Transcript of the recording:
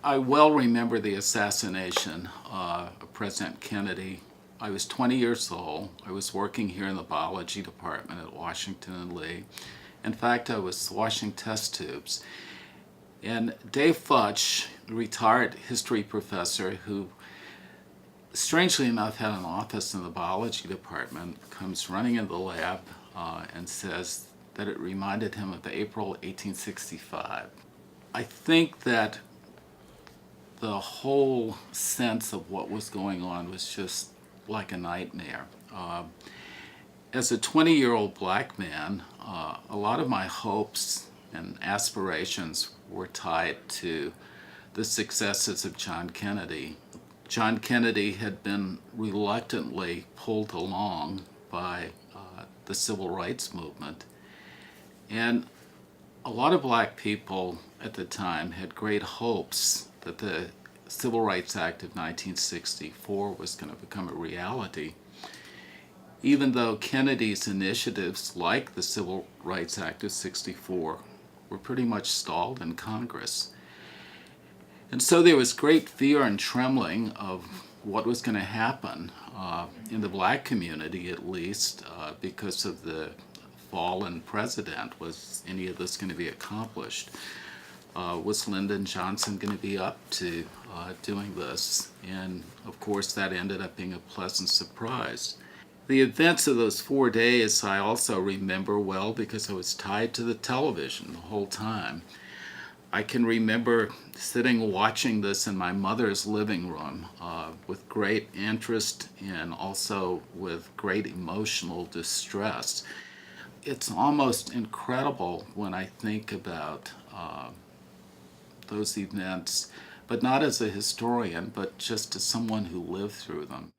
I well remember the assassination of President Kennedy. I was 20 years old. I was working here in the biology department at Washington and Lee. In fact, I was washing test tubes. And Dave Futch, a retired history professor who, strangely enough, had an office in the biology department, comes running into the lab and says that it reminded him of April 1865. I think that the whole sense of what was going on was just like a nightmare. As a 20-year-old black man, a lot of my hopes and aspirations were tied to the successes of John Kennedy. John Kennedy had been reluctantly pulled along by the civil rights movement, and a lot of black people at the time had great hopes that the Civil Rights Act of 1964 was going to become a reality, even though Kennedy's initiatives, like the Civil Rights Act of '64, were pretty much stalled in Congress. And so there was great fear and trembling of what was going to happen in the black community, at least, because of the fallen president. Was any of this going to be accomplished? Was Lyndon Johnson going to be up to doing this? And of course that ended up being a pleasant surprise. The events of those 4 days I also remember well because I was tied to the television the whole time. I can remember sitting watching this in my mother's living room with great interest and also with great emotional distress. It's almost incredible when I think about those events, but not as a historian, but just as someone who lived through them.